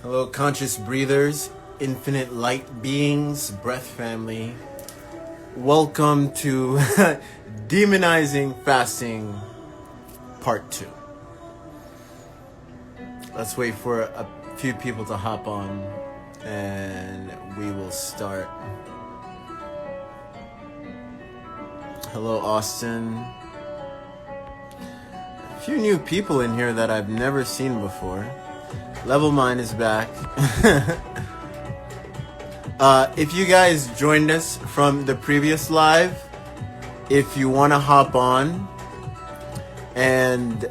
Hello, conscious breathers, infinite light beings, breath family. Welcome to Demonizing Fasting Part 2. Let's wait for a few people to hop on and we will start. Hello, Austin. A few new people in here that I've never seen before. Level Mind is back. If you guys joined us from the previous live, if you want to hop on and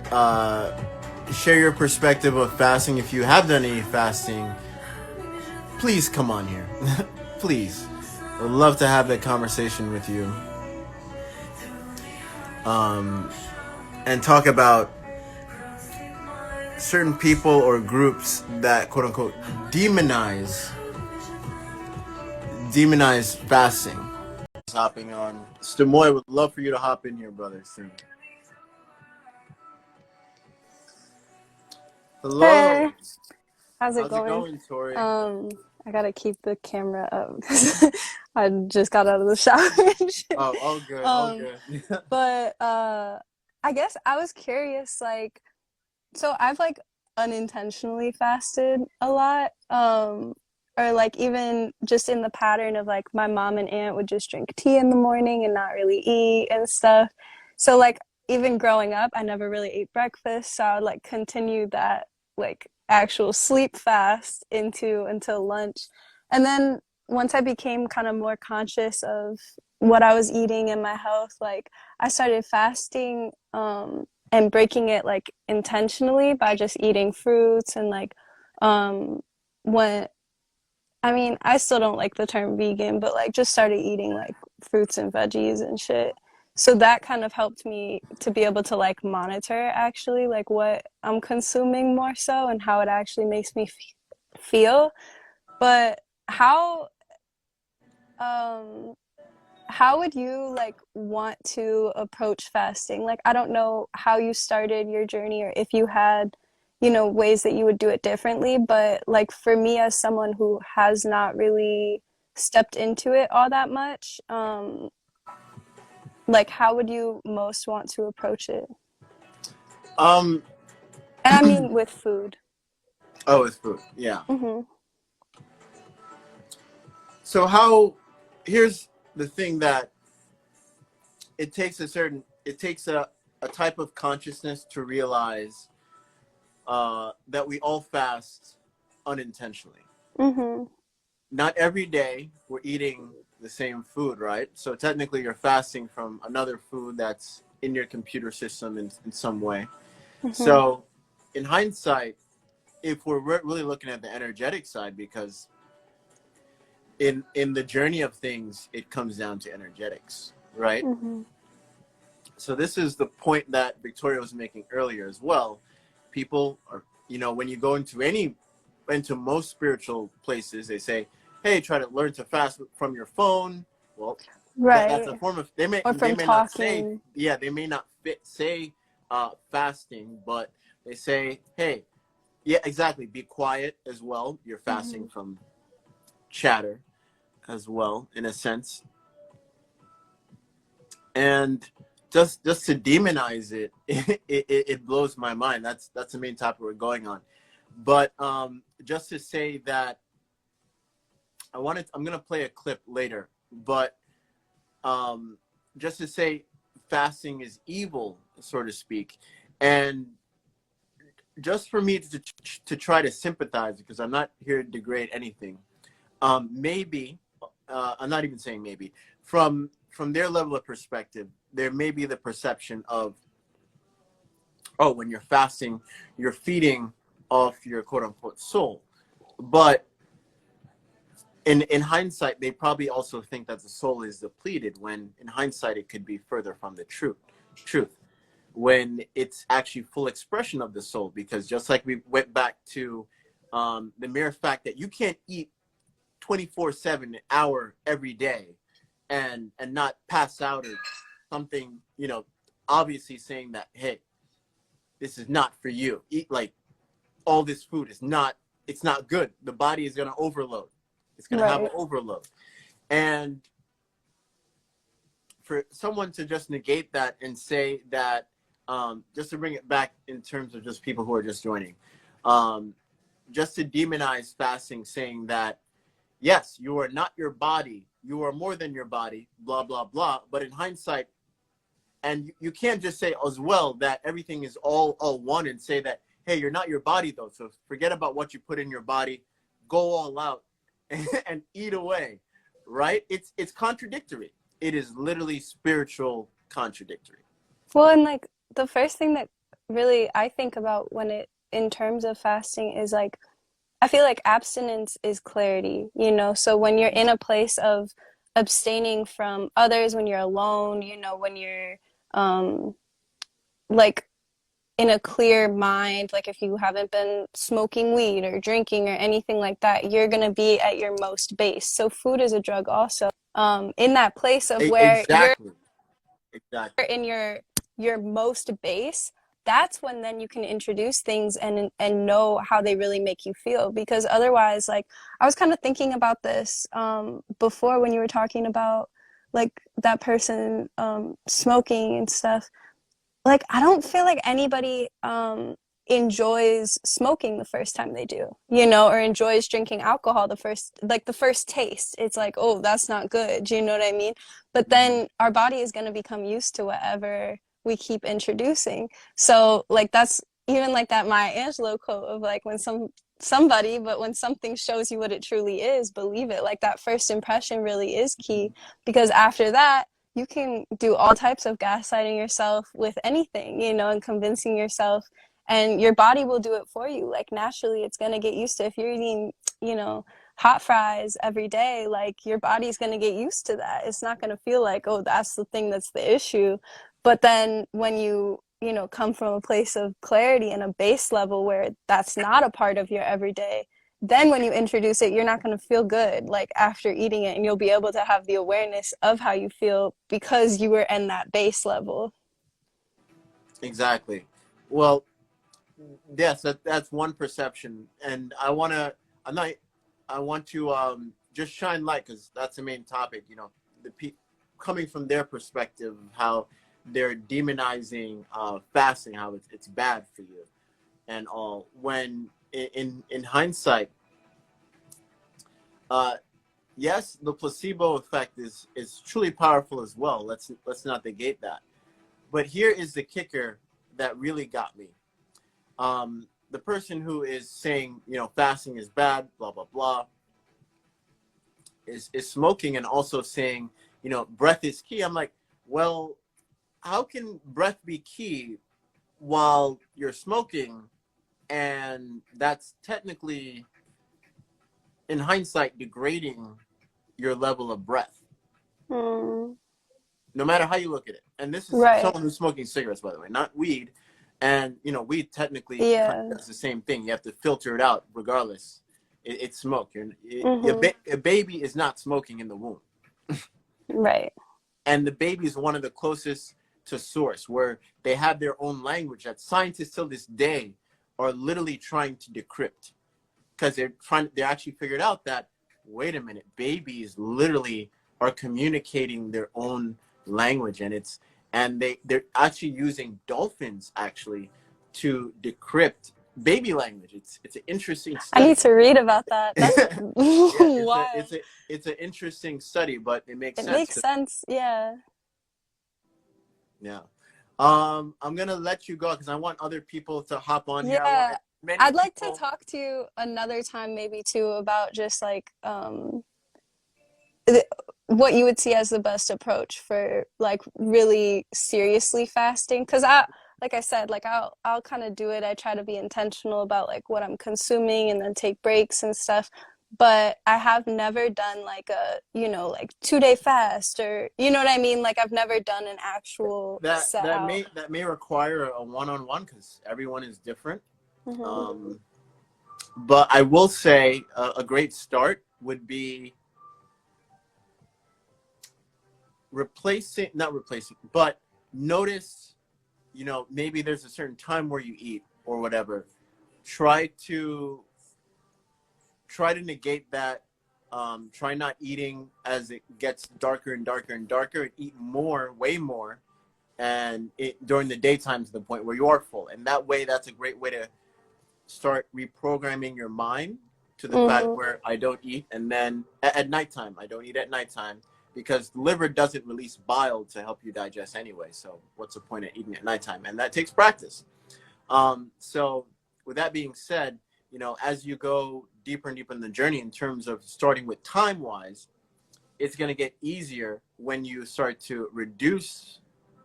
share your perspective of fasting, if you have done any fasting, please come on here. Please. I would love to have that conversation with you. And talk about certain people or groups that quote unquote demonize fasting. Hopping on. Stamoy, would love for you to hop in here, brother, soon. Hello. Hey, how's How's it it going? going, Tori? I gotta keep the camera up 'cause I just got out of the shower and shit. Oh, all good, all Um, good. but I guess I was curious, like, so I've like unintentionally fasted a lot, or like even just in the pattern of like my mom and aunt would just drink tea in the morning and not really eat and stuff. So like even growing up, I never really ate breakfast, so I would like continue that like actual sleep fast into until lunch. And then once I became kind of more conscious of what I was eating and my health, like I started fasting and breaking it like intentionally by just eating fruits and like um when I mean, I still don't like the term vegan, but like just started eating like fruits and veggies and shit. So that kind of helped me to be able to like monitor actually like what I'm consuming more so and how it actually makes me feel. But um how would you like want to approach fasting? Like I don't know how you started your journey or if you had, ways that you would do it differently, but like for me as someone who has not really stepped into it all that much, like how would you most want to approach it? Um, And I mean with food. oh, it's food. Yeah. Mhm. So here's the thing that it takes a type of consciousness to realize that we all fast unintentionally. Mhm. Not every day we're eating the same food, right? So technically you're fasting from another food that's in your computer system in some way. Mhm. So in hindsight, if we're really looking at the energetic side, because in the journey of things, it comes down to energetics, right? Mhm. So this is the point that Victoria was making earlier as well. People are, when you go into most spiritual places, they say, "Hey, try to learn to fast from your phone." Well, that's a Right. form of they may Or they from may not say, talking. yeah, they may not say fasting, but they say, "Hey, yeah, exactly, be quiet as well. You're fasting Mhm. from chatter as well, in a sense." And just to demonize it, it blows my mind. That's the main topic we're going on. But just to say that I'm gonna play a clip later, but um, just to say fasting is evil, so to speak, and just for me to try to sympathize, because I'm not here to degrade anything. Maybe I'm not even saying maybe from their level of perspective, there may be the perception of, oh, when you're fasting, you're feeding off your quote unquote soul. But in hindsight, they probably also think that the soul is depleted, when in hindsight it could be further from the truth, when it's actually full expression of the soul. Because just like we went back to the mere fact that you can't eat 24/7 an hour every day and not pass out or something, obviously saying that, hey, this is not for you. Eat, like, all this food is not it's not good. The body is going to overload. It's going to have an Right. overload. And for someone to just negate that and say that, just to bring it back in terms of just people who are just joining, just to demonize fasting, saying that, yes, you are not your body, you are more than your body, blah, blah, blah. But in hindsight, and you can't just say as well that everything is all one and say that, hey, you're not your body though. So forget about what you put in your body, go all out and eat away, right? It's contradictory. It is literally spiritual contradictory. Well, and like the first thing that really I think about when it in terms of fasting is like I feel like abstinence is clarity, you know? So when you're in a place of abstaining from others, when you're alone, you know, when you're um like in a clear mind, like if you haven't been smoking weed or drinking or anything like that, you're going to be at your most base. So food is a drug also. In that place of where you're Exactly. Exactly. in your most base, that's when then you can introduce things and know how they really make you feel. Because otherwise, like I was kind of thinking about this before when you were talking about like that person smoking and stuff. Like I don't feel like anybody enjoys smoking the first time they do, you know, or enjoys drinking alcohol the first taste. It's like, oh, that's not good. You know what I mean? But Mhm. then our body is going to become used to whatever we keep introducing. So like that's even like that Maya Angelou quote of like when something shows you what it truly is, believe it. Like that first impression really is key because after that you can do all types of gaslighting yourself with anything, you know, and convincing yourself, and your body will do it for you. Like naturally, it's going to get used to if you're eating, you know, hot fries every day, like your body's going to get used to that. It's not going to feel like, oh, that's the thing that's the issue. But then when you know, come from a place of clarity and a base level where that's not a part of your everyday, then when you introduce it, you're not going to feel good like after eating it, and you'll be able to have the awareness of how you feel because you were in that base level. Exactly. Well, yes, that's one perception, and I'm not, I want to just shine light because that's the main topic. You know, coming from their perspective, how they're demonizing fasting, how it's bad for you, and all. When in hindsight, uh, yes, the placebo effect is truly powerful as well. Let's not negate that. But here is the kicker that really got me. The person who is saying, you know, fasting is bad, blah blah blah, is smoking and also saying, you know, breath is key. I'm like, well, how can breath be key while you're smoking? And that's technically, in hindsight, degrading your level of breath, Mm, no matter how you look at it. And this is right. someone who's smoking cigarettes, by the way, not weed. And, you know, weed technically kind Yeah. of does the same thing. You have to filter it out regardless. It's smoke. Mm-hmm. A baby is not smoking in the womb. Right. And the baby is one of the closest to source, where they have their own language that scientists till this day are literally trying to decrypt, because they're actually figured out that, wait a minute, babies literally are communicating their own language, and they're actually using dolphins actually to decrypt baby language. It's an interesting I need study. to read about that. That's Yeah, wild. it's an interesting study, but it makes It sense makes because, sense. Yeah. yeah. I'm gonna let you go because I want other people to hop on here. I want Yeah. many I'd like to people. talk to you another time, maybe too, about just like what you would see as the best approach for like really seriously fasting. Because I, like I said, like I'll kind of do it. I try to be intentional about like what I'm consuming and then take breaks and stuff. But I have never done like a, you know, like 2 day fast, or you know what I mean? Like I've never done an actual that set that out. may that may require a one-on-one because everyone is different. Hmm. Um, but I will say a great start would be not replacing, but notice, you know, maybe there's a certain time where you eat or whatever. Try to try to negate that. Try not eating as it gets darker and darker and darker, and eat more, way more, and during the daytime to the point where you are full. And that way, that's a great way to start reprogramming your mind to the fact where I don't eat, and then at nighttime, I don't eat at nighttime because the liver doesn't release bile to help you digest anyway. So what's the point of eating at nighttime? And that takes practice. So with that being said, you know, as you go deeper and deeper in the journey in terms of starting with time-wise, it's going to get easier when you start to reduce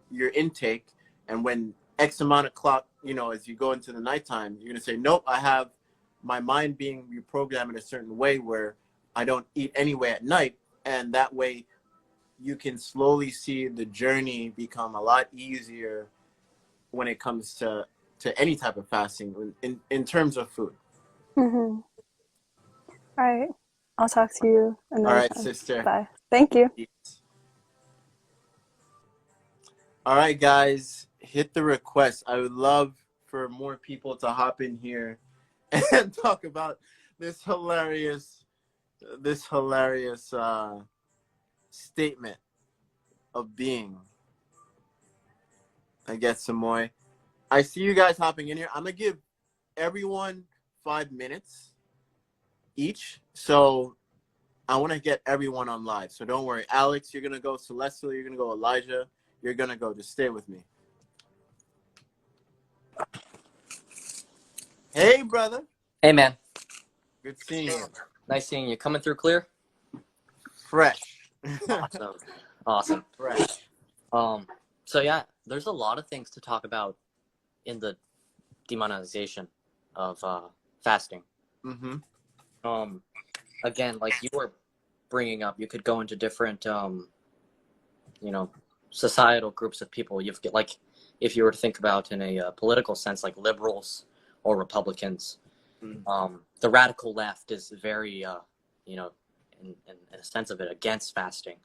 your intake. And when X amount of clock, you know, as you go into the nighttime, you're going to say, nope, I have my mind being reprogrammed in a certain way where I don't eat anyway at night. And that way you can slowly see the journey become a lot easier when it comes to any type of fasting in terms of food. All right. I'll talk to you All another right, time. sister. Bye. Thank you. All right, guys, hit the request. I would love for more people to hop in here and talk about this hilarious statement of being. I get some more. I see you guys hopping in here. I'm gonna give everyone 5 minutes each, so I want to get everyone on live. So don't worry, Alex, you're gonna go. Celestial, you're gonna go. Elijah, you're gonna go. Just stay with me. Hey, brother. Hey, man. Good seeing you. Nice seeing you. Coming through clear? Fresh. Awesome. Awesome. Fresh. So yeah, there's a lot of things to talk about in the demonization of fasting. Again, like you were bringing up, you could go into different, you know, societal groups of people. You've got, like, if you were to think about in a political sense, like liberals or Republicans, the radical left is very, you know, in a sense of it, against fasting.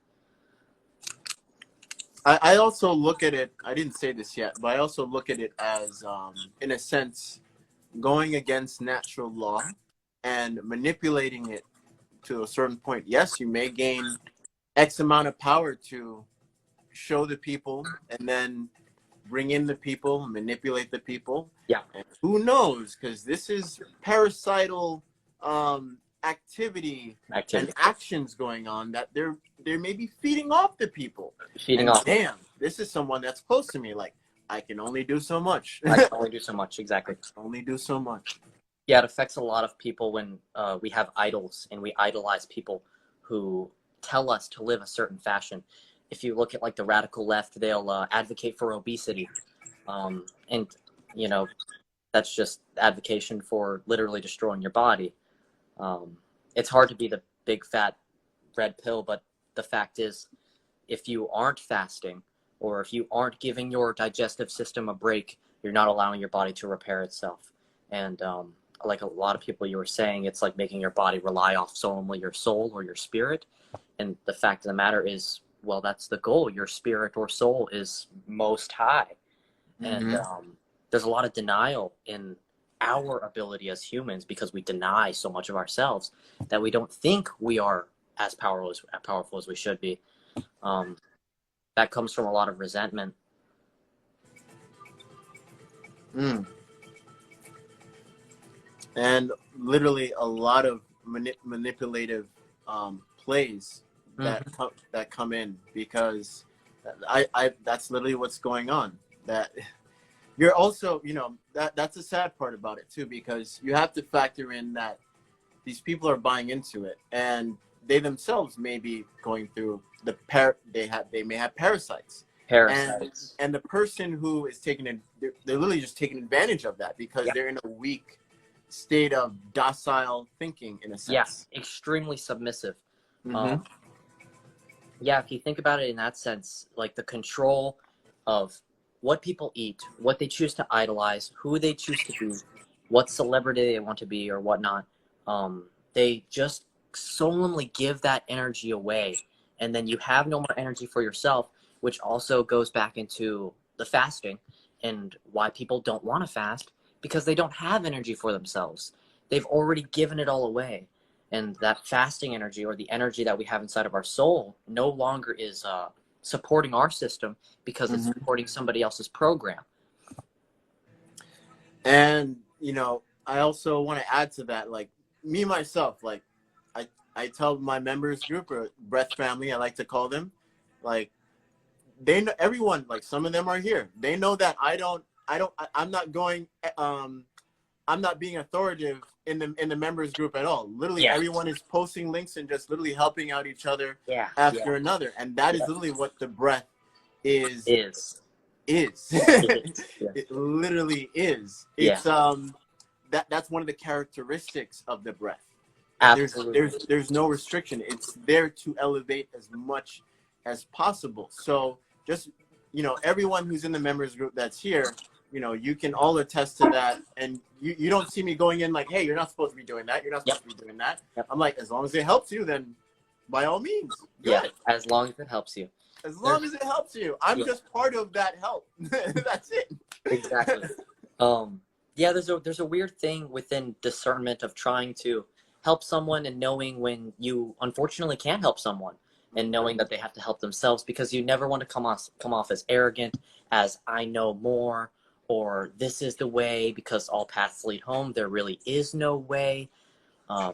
I also look at it, I didn't say this yet, but I also look at it as, in a sense, going against natural law and manipulating it to a certain point. Yes, you may gain X amount of power to show the people and then bring in the people, manipulate the people. Yeah. And who knows? Because this is parasital activity and actions going on that they're maybe feeding off the people. Feeding off. Damn, this is someone that's close to me. Like, I can only do so much. I can only do so much, exactly. Only do so much. Yeah, it affects a lot of people when we have idols and we idolize people who tell us to live a certain fashion. If you look at like the radical left, they'll advocate for obesity. And, you know, that's just advocation for literally destroying your body. It's hard to be the big fat red pill, but the fact is, if you aren't fasting or if you aren't giving your digestive system a break, you're not allowing your body to repair itself. And like a lot of people you were saying, it's like making your body rely off solely your soul or your spirit. And the fact of the matter is, well, that's the goal. Your spirit or soul is most high. And there's a lot of denial in our ability as humans because we deny so much of ourselves that we don't think we are as powerful as we should be. That comes from a lot of resentment. And literally a lot of manipulative plays that come in, because I that's literally what's going on. That you're also, you know, that's a sad part about it too, because you have to factor in that these people are buying into it, and they themselves may be going through they may have parasites. And the person who is they're literally just taking advantage of that because they're in a weak state of docile thinking, in a sense. Yes, extremely submissive. Yeah, if you think about it in that sense, like the control of what people eat, what they choose to idolize, who they choose to be, what celebrity they want to be or whatnot, they just solemnly give that energy away. And then you have no more energy for yourself, which also goes back into the fasting and why people don't want to fast, because they don't have energy for themselves. They've already given it all away. And that fasting energy, or the energy that we have inside of our soul, no longer is supporting our system because it's supporting somebody else's program. And, I also want to add to that, like me, myself, like I tell my members group, or breath family, I like to call them, like they know, everyone, like some of them are here. They know that I'm not going, I'm not being authoritative in the members group at all. Literally, everyone is posting links and just literally helping out each other after another. And that is literally what the breath is. It literally is. It's that's one of the characteristics of the breath. Absolutely. There's no restriction. It's there to elevate as much as possible. So just, everyone who's in the members group that's here, you can all attest to that. And you don't see me going in like, hey, you're not supposed to be doing that. You're not supposed to be doing that. I'm like, as long as it helps you, then by all means. Good. Yeah, as long as it helps you. As long as it helps you. I'm just part of that help. That's it. Exactly. Yeah, there's a weird thing within discernment of trying to help someone and knowing when you unfortunately can't help someone, and knowing that they have to help themselves, because you never want to come off as arrogant, as I know more, or this is the way because all paths lead home. There really is no way.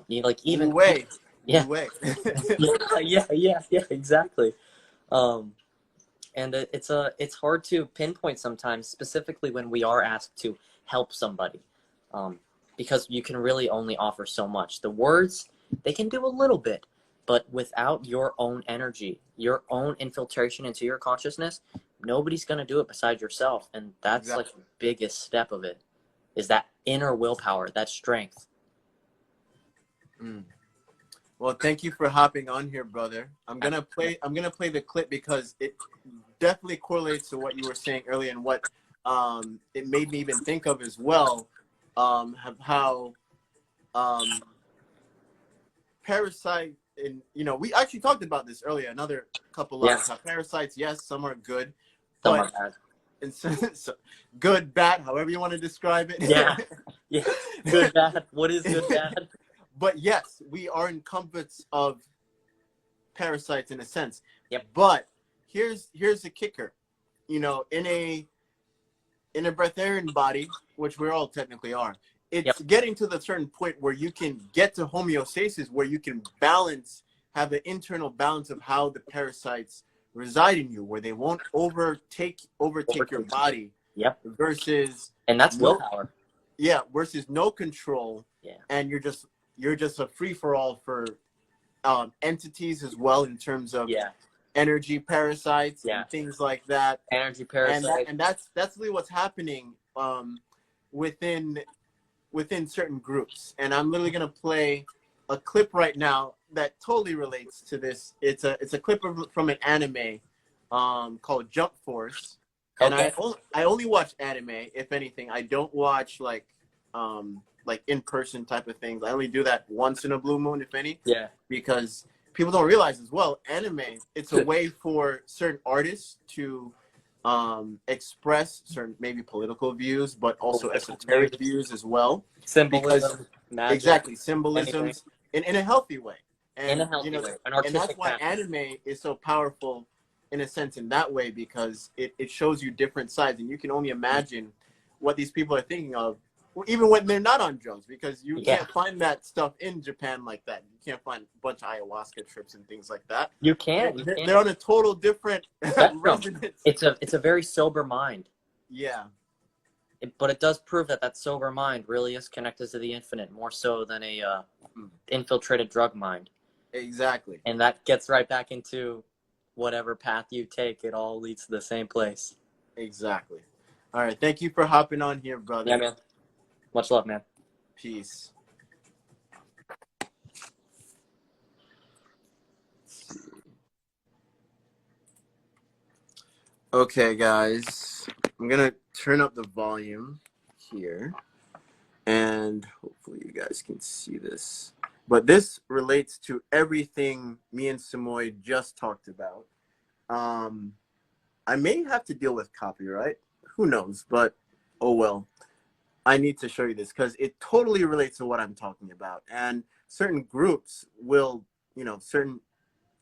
Even way. Yeah. Way. yeah, exactly. And it's hard to pinpoint sometimes, specifically when we are asked to help somebody, because you can really only offer so much. The words, they can do a little bit, but without your own energy, your own infiltration into your consciousness, nobody's going to do it besides yourself. And that's like the biggest step of it, is that inner willpower, that strength. Well, thank you for hopping on here, brother. I'm gonna play the clip because it definitely correlates to what you were saying earlier, and what it made me even think of as well. How parasite, and we actually talked about this earlier. Another couple of how parasites, yes, some are good, some are bad. And so good, bad, however you want to describe it. Yeah. Good, bad. What is good, bad? But yes, we are encompassed of parasites in a sense. Yep. But here's the kicker. In a breatharian body, which we all technically are, it's getting to the certain point where you can get to homeostasis, where you can have an internal balance of how the parasites reside in you, where they won't overtake your body. Yep. And that's willpower. Yeah, versus no control. Yeah. And you're just a free-for-all for entities as well, in terms of energy parasites and things like that. Energy parasites. And that's really what's happening within certain groups. And I'm literally going to play a clip right now that totally relates to this. It's a clip from an anime called Jump Force. And I only watch anime, if anything. I don't watch like in-person type of things. I only do that once in a blue moon, if any. Yeah. Because people don't realize as well, anime, it's a way for certain artists to express certain maybe political views, but also esoteric views as well. Symbolism, magic. Exactly, symbolisms in a healthy way. And, in a healthy way. An artistic and that's why anime is so powerful in a sense in that way, because it shows you different sides, and you can only imagine what these people are thinking of, even when they're not on drugs, because you can't find that stuff in Japan like that. You can't find a bunch of ayahuasca trips and things like that. You can't. They're on a total different resonance. It's a very sober mind. Yeah. But it does prove that sober mind really is connected to the infinite, more so than a infiltrated drug mind. Exactly. And that gets right back into whatever path you take, it all leads to the same place. Exactly. All right. Thank you for hopping on here, brother. Yeah, man. Much love, man. Peace. Okay, guys. I'm going to turn up the volume here, and hopefully you guys can see this. But this relates to everything me and Samoy just talked about. I may have to deal with copyright. Who knows? But, oh well. I need to show you this because it totally relates to what I'm talking about. And certain groups will, certain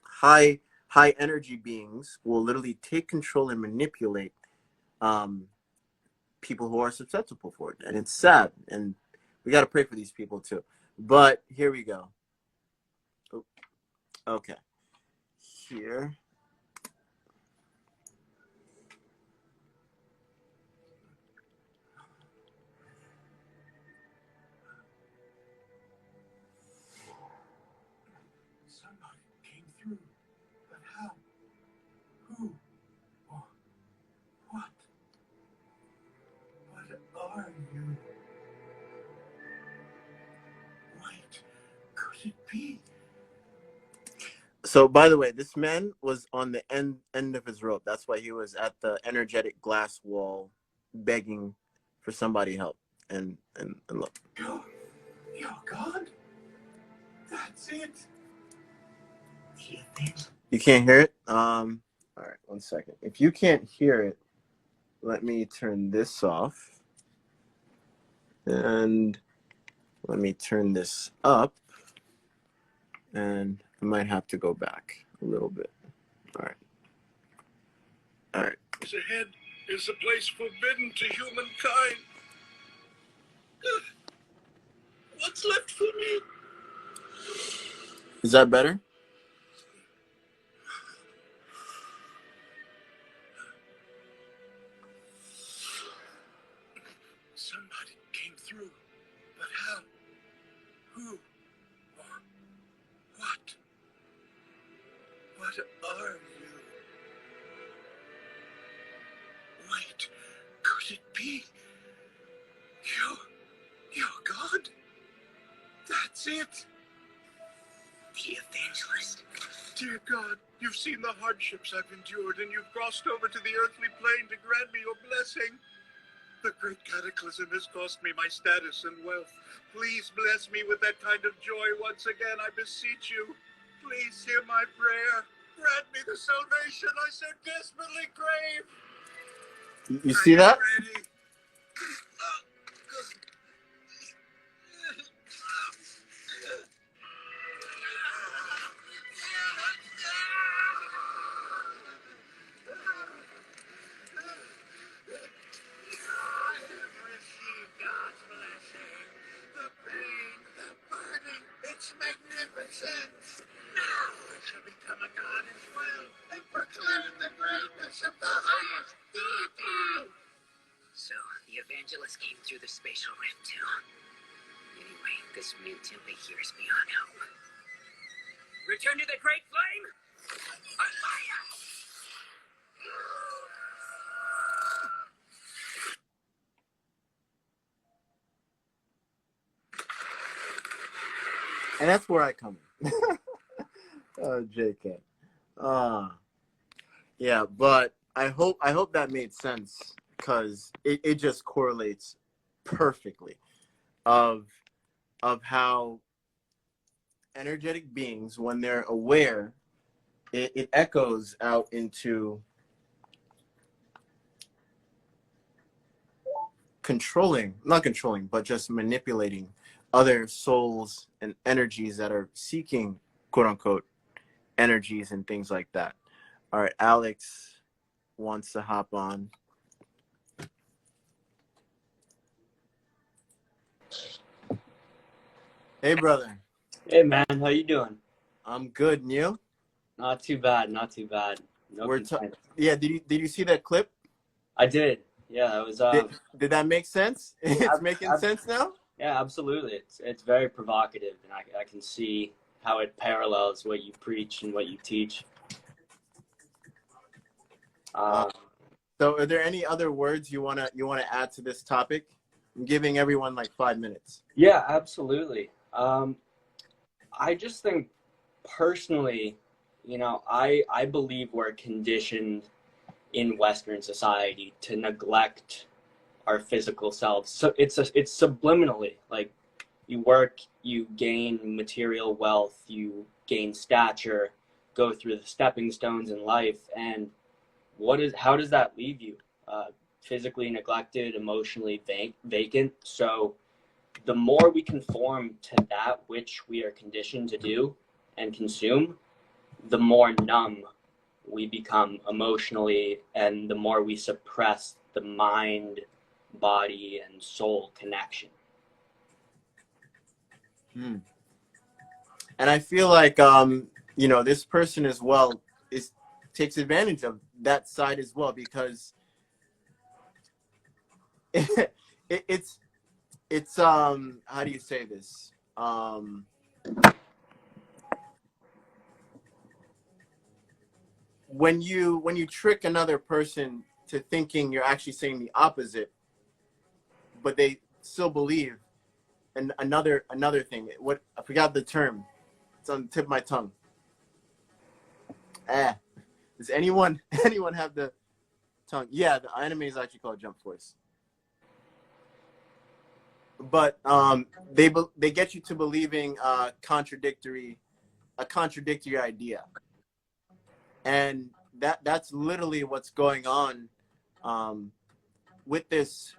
high energy beings will literally take control and manipulate um, people who are susceptible for it, and it's sad. And we got to pray for these people too. But here we go. Oh, okay, here. Somebody came through, but how? Who? Or what? What are you? Wait, could it be? So, by the way, this man was on the end of his rope. That's why he was at the energetic glass wall, begging for somebody help. And look. You're God. That's it. You can't hear it. All right, 1 second. If you can't hear it, let me turn this off, and let me turn this up, and I might have to go back a little bit. All right. All right. Ahead is a place forbidden to humankind. What's left for me? Is that better? Somebody came through, but how? Who? Or what? What are you? Wait, could it be? You're God? That's it. The evangelist. Dear God, you've seen the hardships I've endured, and you've crossed over to the earthly plane to grant me your blessing. The great cataclysm has cost me my status and wealth. Please bless me with that kind of joy once again, I beseech you. Please hear my prayer. Grant me the salvation I so desperately crave. You see that? Ready? It's magnificent! Now I shall become a god as well and proclaim the greatness of the highest deity! So, the evangelist came through the spatial rift too. Anyway, this mid-tempe here is beyond help. Return to the Great Flame! Fire! And that's where I come in. JK. Yeah, but I hope that made sense, because it just correlates perfectly of how energetic beings, when they're aware, it echoes out into not controlling, but just manipulating other souls and energies that are seeking, quote unquote, energies and things like that. All right, Alex wants to hop on. Hey, brother. Hey man, how you doing? I'm good. And you? Not too bad, not too bad. No complaints. Yeah. Did you see that clip? I did. Yeah, it was. Did that make sense? It's making sense now. Yeah, absolutely. It's very provocative, and I can see how it parallels what you preach and what you teach. So, are there any other words you wanna add to this topic? I'm giving everyone like 5 minutes. Yeah, absolutely. I just think personally, I believe we're conditioned in Western society to neglect our physical selves. So it's subliminally, like, you work, you gain material wealth, you gain stature, go through the stepping stones in life, and how does that leave you? physically neglected, emotionally vacant. So the more we conform to that which we are conditioned to do and consume, the more numb we become emotionally, and the more we suppress the mind, body, and soul connection. And I feel like you know, this person as well takes advantage of that side as well, because it's how do you say this? When you trick another person to thinking you're actually saying the opposite, but they still believe. And another thing, what I forgot the term. It's on the tip of my tongue. Does anyone have the tongue? Yeah, the anime is actually called Jump Force. But they get you to believing a contradictory idea, and that's literally what's going on with this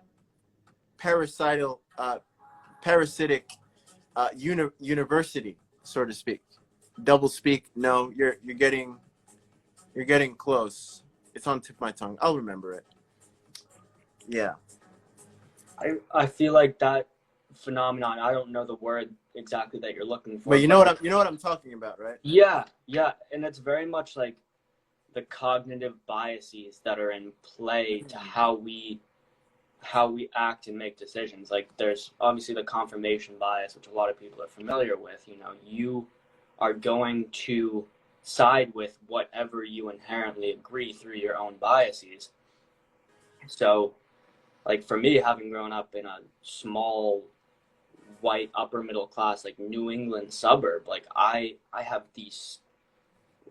parasitic university, so to speak. Double speak. No, you're getting close. It's on the tip of my tongue. I'll remember it. Yeah. I feel like that phenomenon, I don't know the word exactly that you're looking for. But you know what I'm talking about, right? Yeah, and it's very much like the cognitive biases that are in play to how we act and make decisions. Like, there's obviously the confirmation bias, which a lot of people are familiar with. You know, you are going to side with whatever you inherently agree through your own biases. So, like, for me, having grown up in a small white upper middle class like New England suburb, like I have these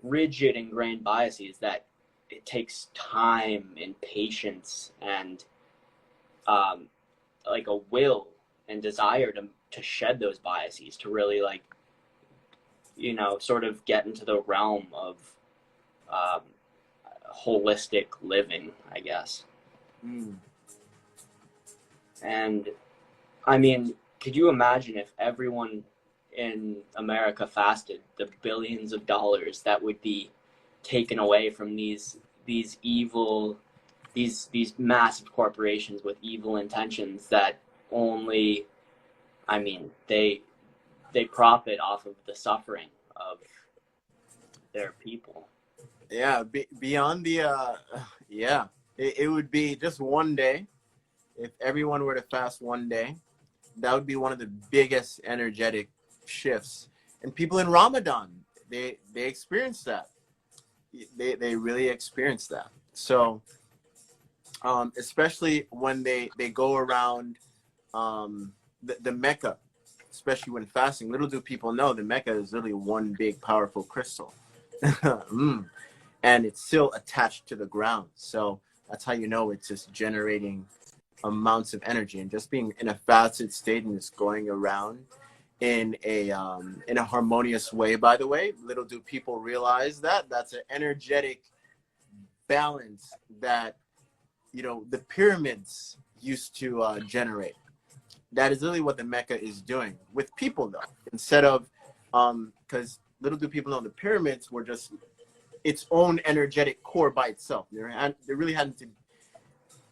rigid ingrained biases that it takes time and patience and like a will and desire to shed those biases, to really, like, you know, sort of get into the realm of holistic living, I guess. And I mean, could you imagine if everyone in America fasted, the billions of dollars that would be taken away from these evil, these massive corporations with evil intentions that only, I mean, they profit off of the suffering of their people. Yeah, beyond the yeah, it would be just one day. If everyone were to fast one day, that would be one of the biggest energetic shifts. And people in Ramadan, they experience that. They really experience that. So especially when they go around the Mecca, especially when fasting. Little do people know the Mecca is literally one big powerful crystal. And it's still attached to the ground. So that's how you know it's just generating amounts of energy, and just being in a fasted state and just going around in a harmonious way. By the way, little do people realize that that's an energetic balance that, you know, the pyramids used to generate. That is really what the Mecca is doing with people, though. Instead of because little do people know the pyramids were just its own energetic core by itself. There really hadn't to,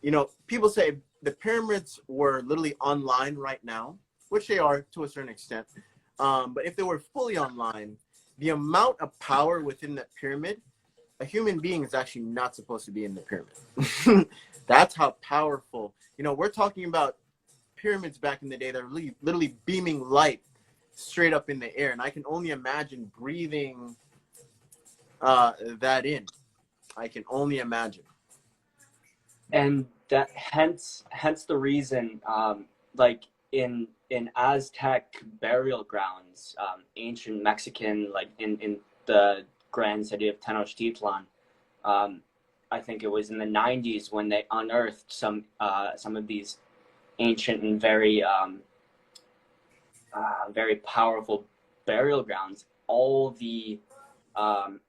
you know, people say the pyramids were literally online right now, which they are to a certain extent. But if they were fully online, the amount of power within that pyramid, a human being is actually not supposed to be in the pyramid. That's how powerful. You know, we're talking about pyramids back in the day that are literally beaming light straight up in the air. And I can only imagine breathing that in. I can only imagine. And that hence the reason, like in Aztec burial grounds, ancient Mexican, like in the grand city of Tenochtitlan, I think it was in the 90s when they unearthed some of these ancient and very very powerful burial grounds. All the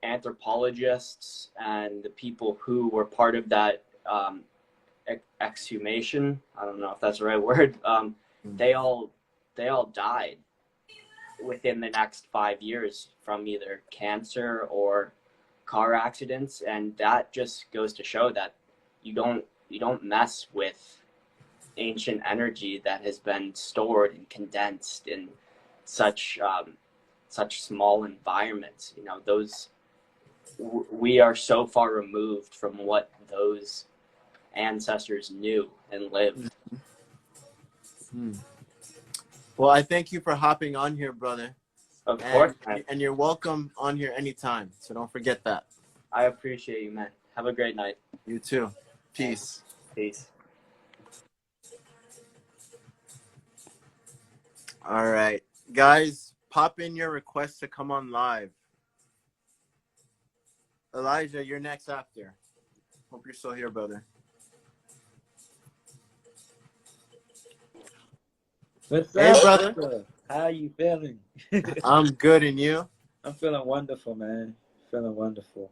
anthropologists and the people who were part of that exhumation. I don't know if that's the right word. They all died within the next 5 years from either cancer or car accidents, and that just goes to show that you don't mess with ancient energy that has been stored and condensed in such such small environments. You know, those we are so far removed from what those ancestors knew and lived. Hmm. Well, I thank you for hopping on here, brother. Of course, And you're welcome on here anytime. So don't forget that. I appreciate you, man. Have a great night. You too. Peace. Peace. All right. Guys, pop in your requests to come on live. Elijah, you're next after. Hope you're still here, brother. What's Hey, up, brother. How you feeling? I'm good, and you? I'm feeling wonderful, man. Feeling wonderful.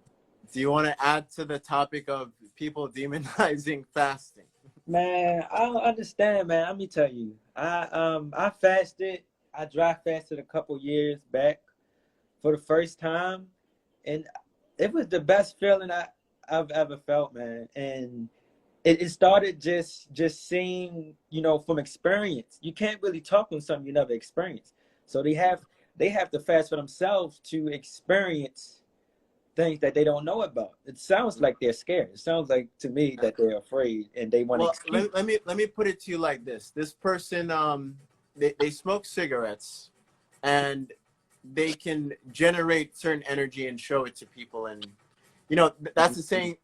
Do you want to add to the topic of people demonizing fasting? Man, I don't understand, man. Let me tell you. I fasted. I dry fasted a couple years back for the first time, and it was the best feeling I've ever felt, man. And it started just seeing, you know, from experience. You can't really talk on something you never experienced. So they have to fast for themselves to experience things that they don't know about. It sounds like they're scared. It sounds like to me that they're afraid and they want to Well, let me put it to you like this. This person, they smoke cigarettes, and they can generate certain energy and show it to people. And you know, that's the saying.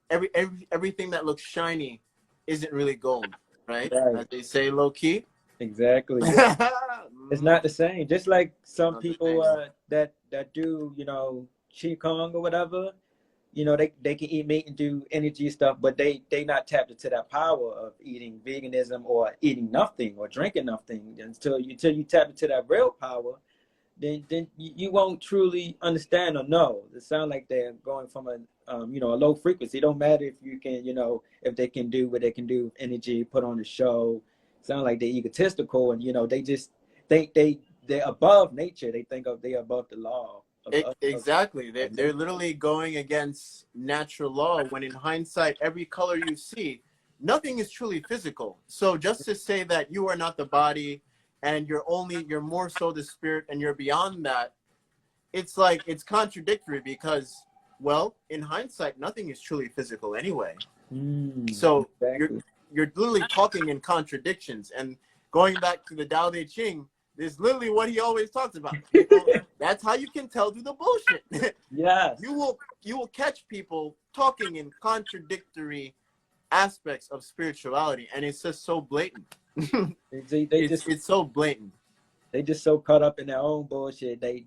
Everything that looks shiny isn't really gold, right? Right. As they say, low key. Exactly. It's not the same. Just like some Not the people same. that do, you know, qigong or whatever, you know, they can eat meat and do energy stuff, but they not tapped into that power of eating veganism or eating nothing or drinking nothing until you tap into that real power. Then you won't truly understand or know. It sounds like they're going from a you know, a low frequency. It don't matter if you can, you know, if they can do what they can do with energy, put on a show. Sound like they're egotistical, and you know, they just think they're above nature. They think they're above the law. Exactly. They're literally going against natural law, when in hindsight, every color you see, nothing is truly physical. So just to say that you are not the body and you're more so the spirit and you're beyond that, it's like, it's contradictory because, well, in hindsight, nothing is truly physical anyway. So Exactly. you're literally talking in contradictions. And going back to the Tao Te Ching, this is literally what he always talks about. People, that's how you can tell through the bullshit. Yes. You will catch people talking in contradictory aspects of spirituality, and it's just so blatant. It's so blatant. They just so caught up in their own bullshit. They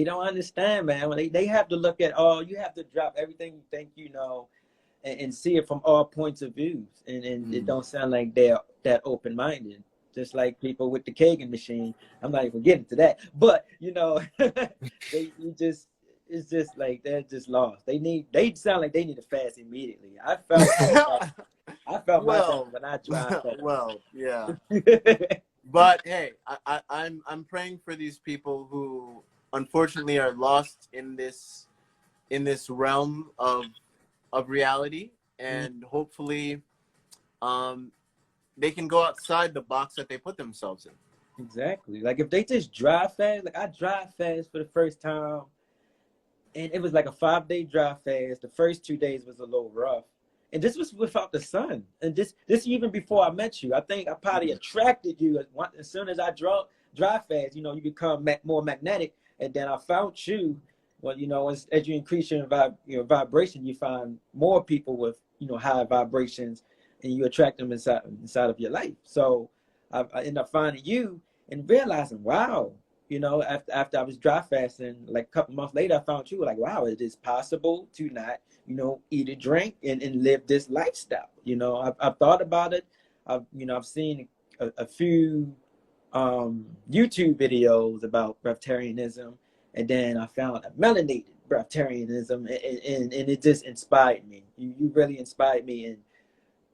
don't understand, man. They have to look at all. You have to drop everything you think you know, and see it from all points of views. And it don't sound like they're that open minded. Just like people with the Kagan machine. I'm not even getting to that, but you know, it's just like they're just lost. They sound like they need to fast immediately. I felt myself when I tried that. Well, yeah. But hey, I'm praying for these people who unfortunately are lost in this realm of reality, and hopefully they can go outside the box that they put themselves in. Exactly. Like if they just dry fast, like I dry fast for the first time, and it was like a 5-day dry fast. The first 2 days was a little rough. And this was without the sun. And this even before I met you. I think I probably attracted you as soon as I dry fast, you know, you become more magnetic. And then I found you. Well, you know, as you increase your vibration, you find more people with, you know, high vibrations, and you attract them inside of your life. So I ended up finding you and realizing, wow, you know, after I was dry fasting, like a couple months later, I found you, like, wow, it is possible to not, you know, eat and drink and live this lifestyle. You know, I've thought about it. I've seen a few YouTube videos about breatharianism, and then I found a melanated breatharianism, and it just inspired me. You really inspired me, and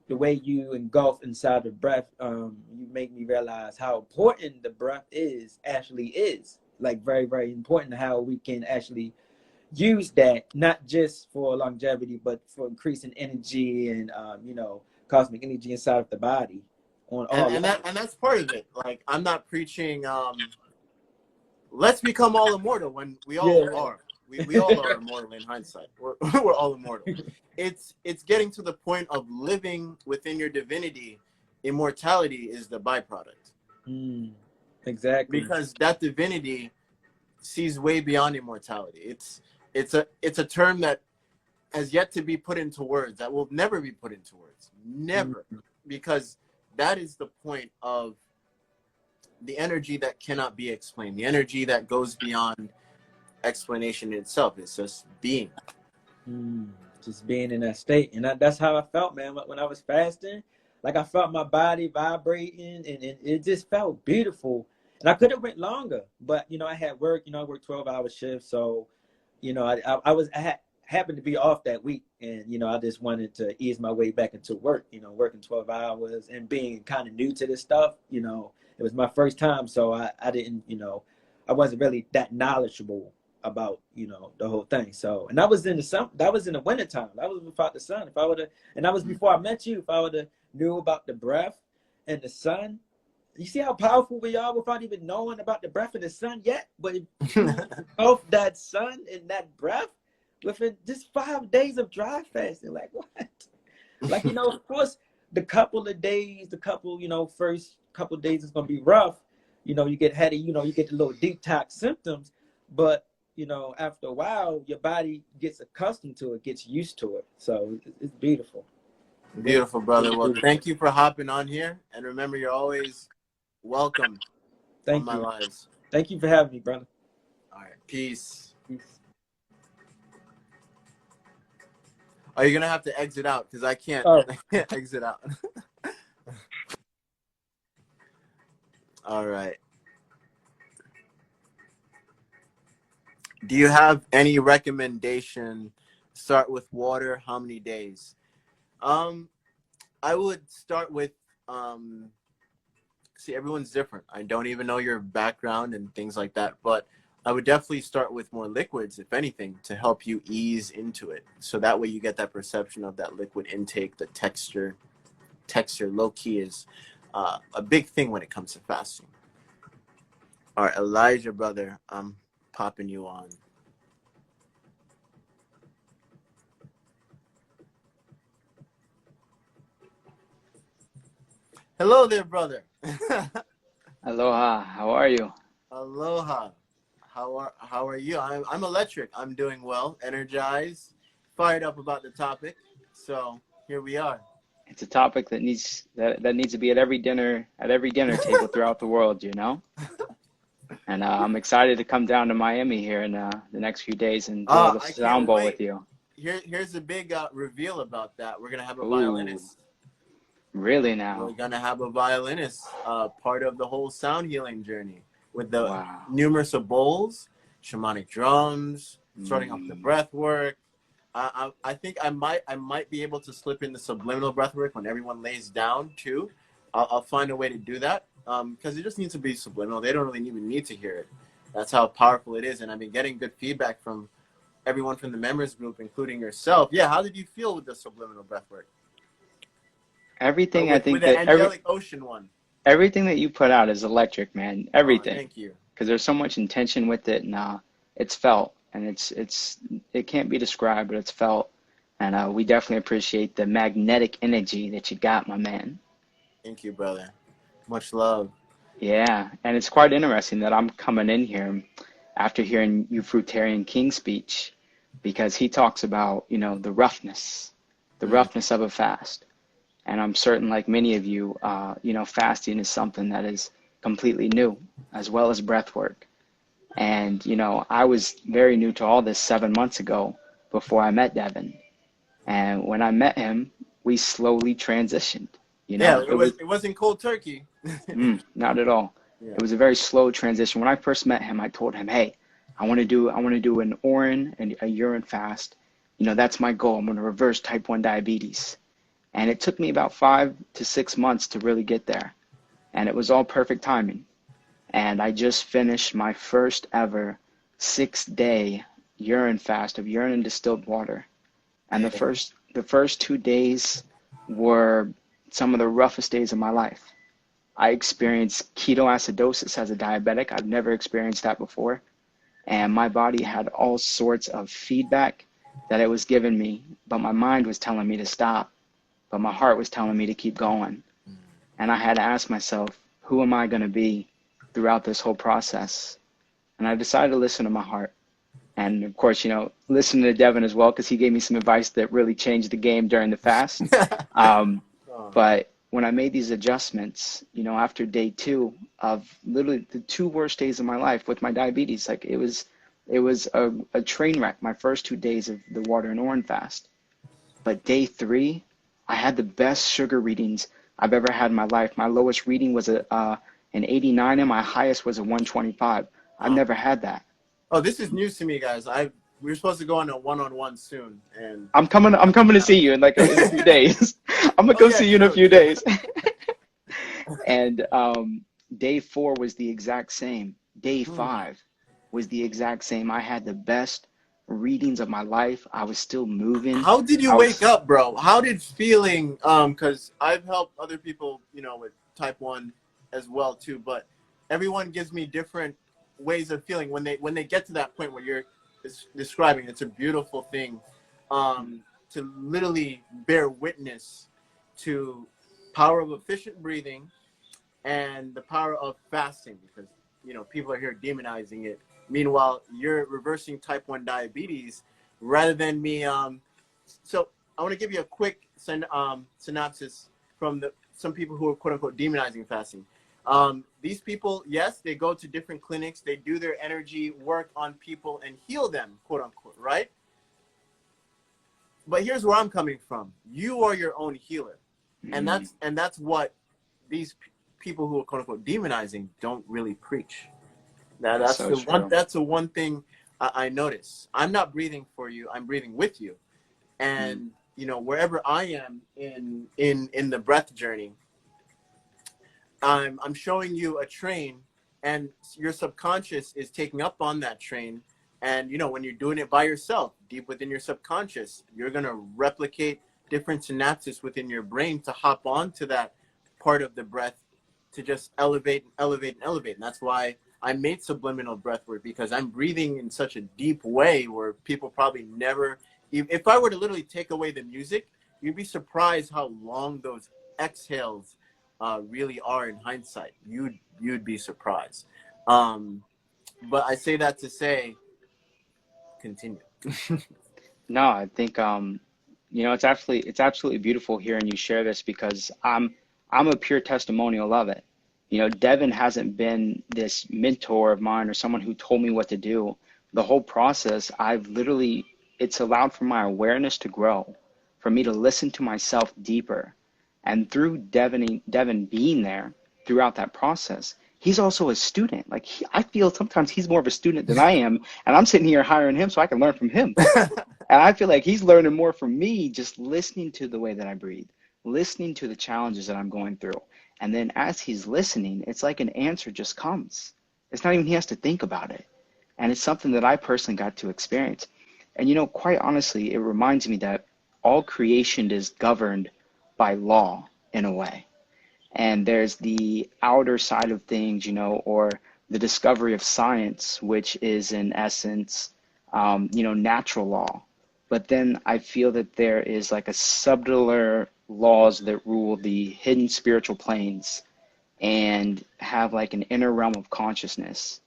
the way you engulf inside the breath, you make me realize how important the breath actually is. Like very, very important how we can actually use that, not just for longevity, but for increasing energy and, cosmic energy inside of the body on all levels. And that's part of it. Like, I'm not preaching let's become all immortal when we all are. We all are immortal in hindsight. We're all immortal. It's getting to the point of living within your divinity. Immortality is the byproduct. Exactly. Because that divinity sees way beyond immortality. It's a term that has yet to be put into words, that will never be put into words. Never. Because that is the point of the energy that cannot be explained, the energy that goes beyond explanation itself. It's just being. Just being in that state. And that's how I felt, man, when I was fasting. Like, I felt my body vibrating, and it just felt beautiful. And I could have went longer, but, I had work. I worked 12-hour shifts. So, I happened to be off that week. And, I just wanted to ease my way back into work, working 12 hours and being kind of new to this stuff. It was my first time. So I didn't, I wasn't really that knowledgeable about, the whole thing. So, and that was in the winter time. That was without the sun. If I would have, and that was before I met you, if I would have knew about the breath and the sun, you see how powerful we are without even knowing about the breath and the sun yet? But both that sun and that breath within just 5 days of dry fasting, like what? Like, of course, the first couple of days is going to be rough. You get heady, you get the little detox symptoms, but after a while, your body gets accustomed to it, gets used to it. So it's beautiful. Beautiful, brother. Well, thank you for hopping on here. And remember, you're always welcome on my lives. Thank you for having me, brother. All right. Peace. Are you going to have to exit out? Because I can't exit out. All right. Do you have any recommendation? Start with water. How many days? I would start with, see, everyone's different. I don't even know your background and things like that, but I would definitely start with more liquids, if anything, to help you ease into it. So that way you get that perception of that liquid intake, the texture. Texture, low key, is a big thing when it comes to fasting. All right, Elijah, brother, I'm popping you on. Hello there, brother. Aloha. How are you? Aloha. How are you? I'm electric. I'm doing well, energized, fired up about the topic. So here we are. It's a topic that needs to be at every dinner table throughout the world, And I'm excited to come down to Miami here in the next few days and do the sound bowl with you. Here's a big reveal about that. We're gonna have a violinist. Really now? We're gonna have a violinist, part of the whole sound healing journey, with the numerous of bowls, shamanic drums, starting off the breath work. I think I might be able to slip in the subliminal breath work when everyone lays down too. I'll find a way to do that, because it just needs to be subliminal. They don't really even need to hear it. That's how powerful it is. And I've been getting good feedback from everyone from the members group, including yourself. Yeah, how did you feel with the subliminal breath work? Everything, I think with the angelic ocean one. Everything that you put out is electric, man. Everything. Thank you. Because there's so much intention with it, and it's felt, and it can't be described, but it's felt. And we definitely appreciate the magnetic energy that you got, my man. Thank you, brother. Much love. Yeah, and it's quite interesting that I'm coming in here after hearing Fruitarian King's speech, because he talks about, the roughness of a fast. And I'm certain, like many of you, fasting is something that is completely new, as well as breath work. And, I was very new to all this 7 months ago before I met Devin. And when I met him, we slowly transitioned. It wasn't cold turkey. Not at all. Yeah. It was a very slow transition. When I first met him, I told him, hey, I want to do an orin and a urine fast. That's my goal. I'm going to reverse type 1 diabetes. And it took me about 5 to 6 months to really get there. And it was all perfect timing. And I just finished my first ever 6-day urine fast of urine and distilled water. And the first 2 days were some of the roughest days of my life. I experienced ketoacidosis as a diabetic. I've never experienced that before. And my body had all sorts of feedback that it was giving me, but my mind was telling me to stop, but my heart was telling me to keep going. And I had to ask myself, who am I going to be throughout this whole process? And I decided to listen to my heart. And of course, you know, listen to Devin as well, because he gave me some advice that really changed the game during the fast. But when I made these adjustments, you know, after day 2 of literally the 2 worst days of my life with my diabetes, like it was a train wreck, my first 2 days of the water and orange fast. But day 3, I had the best sugar readings I've ever had in my life. My lowest reading was an 89 and my highest was a 125. I've never had that. Oh, this is news to me, guys. We're supposed to go on a one-on-one soon, and I'm coming to see you in a few days. I'm gonna go see you in a few days. And day 4 was the exact same. Day 5 was the exact same. I had the best readings of my life. I was still moving. How did you wake up, bro? How did feeling, because I've helped other people, you know, with type 1 as well too, but everyone gives me different ways of feeling when they get to that point where you're describing. It's a beautiful thing, to literally bear witness to power of efficient breathing and the power of fasting, because, you know, people are here demonizing it. Meanwhile, you're reversing type 1 diabetes rather than me. So I want to give you a quick synopsis from some people who are quote unquote demonizing fasting. These people, yes, they go to different clinics, they do their energy work on people and heal them, quote unquote, right? But here's where I'm coming from. You are your own healer. And that's what these people who are quote unquote demonizing don't really preach. Now that's the one thing I notice. I'm not breathing for you, I'm breathing with you. And you know, wherever I am in the breath journey, I'm showing you a train, and your subconscious is taking up on that train. And you know, when you're doing it by yourself, deep within your subconscious, you're gonna replicate different synapses within your brain to hop onto that part of the breath to just elevate and elevate and elevate. And that's why I made subliminal breath work, because I'm breathing in such a deep way where people probably never, if I were to literally take away the music, you'd be surprised how long those exhales really are in hindsight. You'd be surprised. But I say that to say, continue. No, I think you know, it's absolutely beautiful hearing you share this, because I'm a pure testimonial of it. You know, Devin hasn't been this mentor of mine or someone who told me what to do. The whole process, it's allowed for my awareness to grow, for me to listen to myself deeper. And through Devin being there throughout that process, he's also a student. Like I feel sometimes he's more of a student than I am, and I'm sitting here hiring him so I can learn from him. And I feel like he's learning more from me just listening to the way that I breathe, listening to the challenges that I'm going through. And then as he's listening, it's like an answer just comes. It's not even he has to think about it. And it's something that I personally got to experience. And you know, quite honestly, it reminds me that all creation is governed by law in a way. And there's the outer side of things, you know, or the discovery of science, which is in essence, you know, natural law. But then I feel that there is like a subtler laws that rule the hidden spiritual planes and have like an inner realm of consciousness.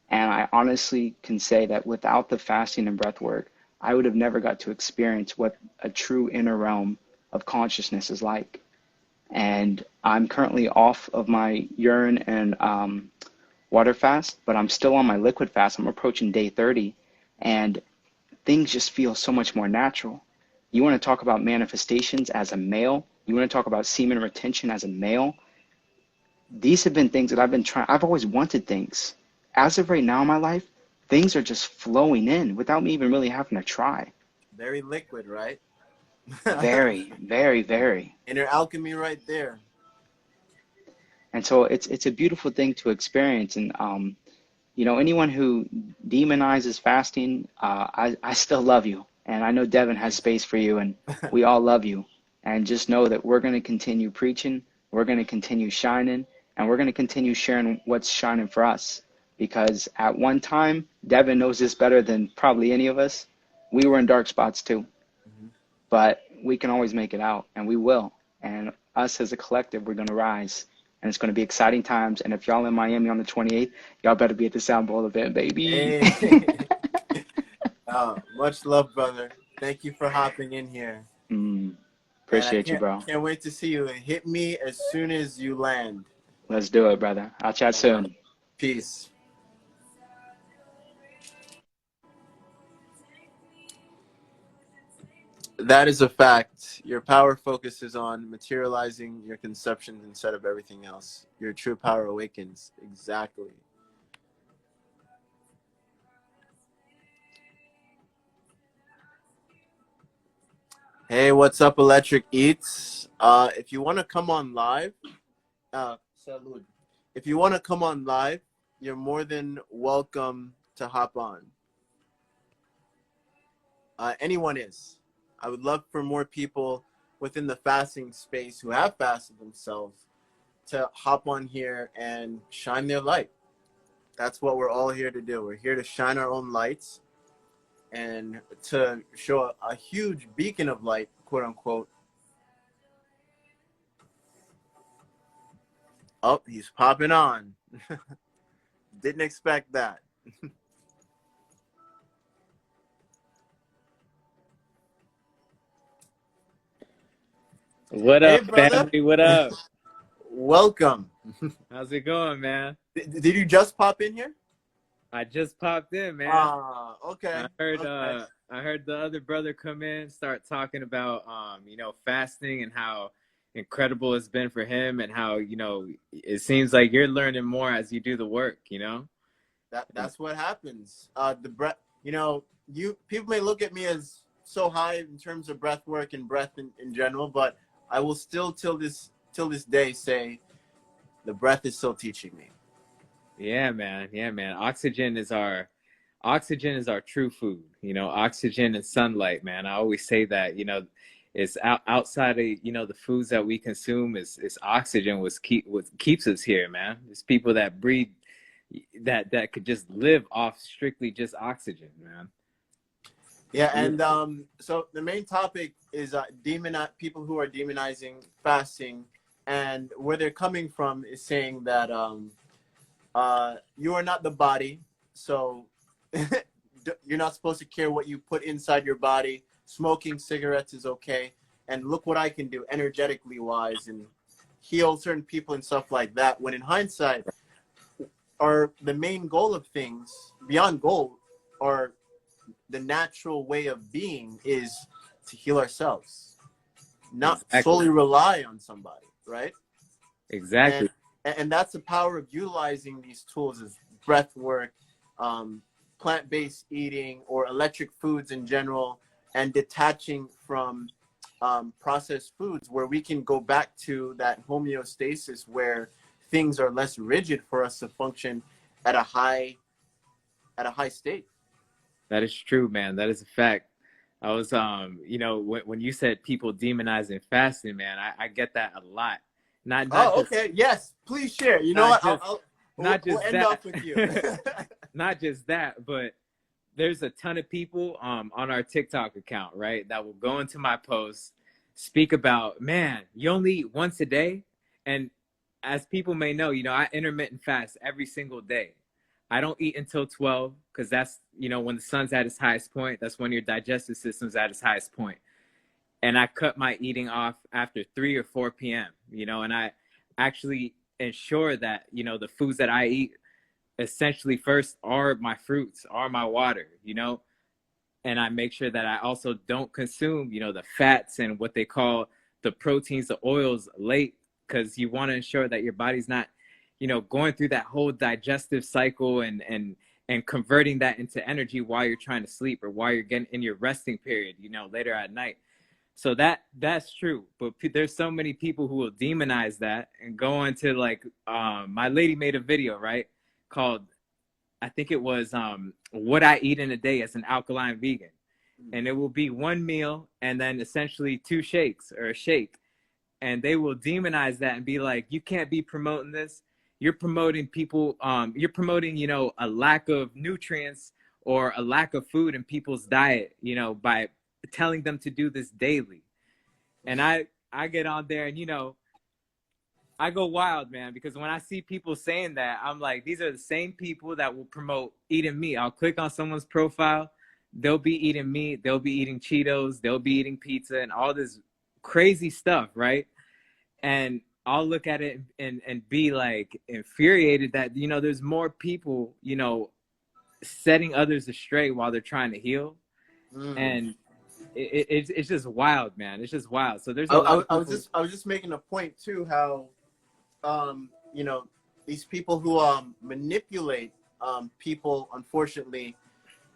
And I honestly can say that without the fasting and breath work, I would have never got to experience what a true inner realm of consciousness is like. And I'm currently off of my urine and water fast, but I'm still on my liquid fast. I'm approaching day 30, and things just feel so much more natural. You want to talk about manifestations as a male? You want to talk about semen retention as a male? These have been things that I've been trying. I've always wanted things. As of right now in my life, things are just flowing in without me even really having to try. Very liquid, right? Very, very, very. Inner alchemy right there. And so it's a beautiful thing to experience. And you know, anyone who demonizes fasting, I still love you. And I know Devin has space for you, and we all love you. And just know that we're going to continue preaching, we're going to continue shining, and we're going to continue sharing what's shining for us. Because at one time, Devin knows this better than probably any of us. We were in dark spots too, but we can always make it out, and we will. And us as a collective, we're going to rise. And it's going to be exciting times. And if y'all in Miami on the 28th, y'all better be at the Sound Bowl event, baby. Hey. Much love, brother. Thank you for hopping in here. Appreciate you, bro. Can't wait to see you. Hit me as soon as you land. Let's do it, brother. I'll chat soon. Peace. That is a fact. Your power focuses on materializing your conceptions instead of everything else. Your true power awakens. Exactly. Hey, what's up, Electric Eats? If you want to come on live, salud. If you want to come on live, you're more than welcome to hop on. Anyone is. I would love for more people within the fasting space who have fasted themselves to hop on here and shine their light. That's what we're all here to do. We're here to shine our own lights and to show a huge beacon of light, quote unquote. Oh, he's popping on. Didn't expect that. What Hey, up, brother. family? What up? Welcome. How's it going, man? Did you just pop in here? I just popped in, man. Okay. I heard the other brother come in, start talking about you know, fasting and how incredible it's been for him, and how, you know, it seems like you're learning more as you do the work, you know? That's what happens. The breath, you know, people may look at me as so high in terms of breath work and breath in general, but I will still till this day say the breath is still teaching me. Yeah, man. Yeah, man. Oxygen is our true food, you know, oxygen and sunlight, man. I always say that, you know, it's outside of, you know, the foods that we consume is oxygen what keeps us here, man. It's people that breathe that could just live off strictly just oxygen, man. Yeah, and so the main topic is people who are demonizing fasting, and where they're coming from is saying that you are not the body, so you're not supposed to care what you put inside your body. Smoking cigarettes is okay, and look what I can do energetically wise and heal certain people and stuff like that. When in hindsight, the main goal of things, beyond goal, or the natural way of being is to heal ourselves, not solely rely on somebody, right? Exactly. And that's the power of utilizing these tools as breath work, plant-based eating, or electric foods in general, and detaching from processed foods, where we can go back to that homeostasis where things are less rigid for us to function at a high state. That is true, man. That is a fact. I was, you know, when you said people demonizing fasting, man, I get that a lot. Not okay. Yes, please share. You know what? We'll end off with you. Not just that, but there's a ton of people on our TikTok account, right, that will go into my posts, speak about, man, you only eat once a day. And as people may know, you know, I intermittent fast every single day. I don't eat until 12 because that's, you know, when the sun's at its highest point. That's when your digestive system's at its highest point. And I cut my eating off after 3 or 4 p.m., you know, and I actually ensure that, you know, the foods that I eat essentially first are my fruits, are my water, you know, and I make sure that I also don't consume, you know, the fats and what they call the proteins, the oils late, because you want to ensure that your body's not, you know, going through that whole digestive cycle and converting that into energy while you're trying to sleep or while you're getting in your resting period, you know, later at night. So that's true, but there's so many people who will demonize that and go into like, my lady made a video, right, called, I think it was, what I eat in a day as an alkaline vegan, and it will be one meal and then essentially two shakes or a shake, and they will demonize that and be like, you can't be promoting this. You're promoting people, you're promoting, you know, a lack of nutrients or a lack of food in people's diet, you know, by telling them to do this daily. And I get on there and, you know, I go wild, man, because when I see people saying that, I'm like, these are the same people that will promote eating meat. I'll click on someone's profile, they'll be eating meat, they'll be eating Cheetos, they'll be eating pizza and all this crazy stuff, right? And I'll look at it and be like infuriated that, you know, there's more people, you know, setting others astray while they're trying to heal. And it's just wild, man. It's just wild. So there's a lot of people. I was just making a point too, how you know, these people who manipulate people, unfortunately,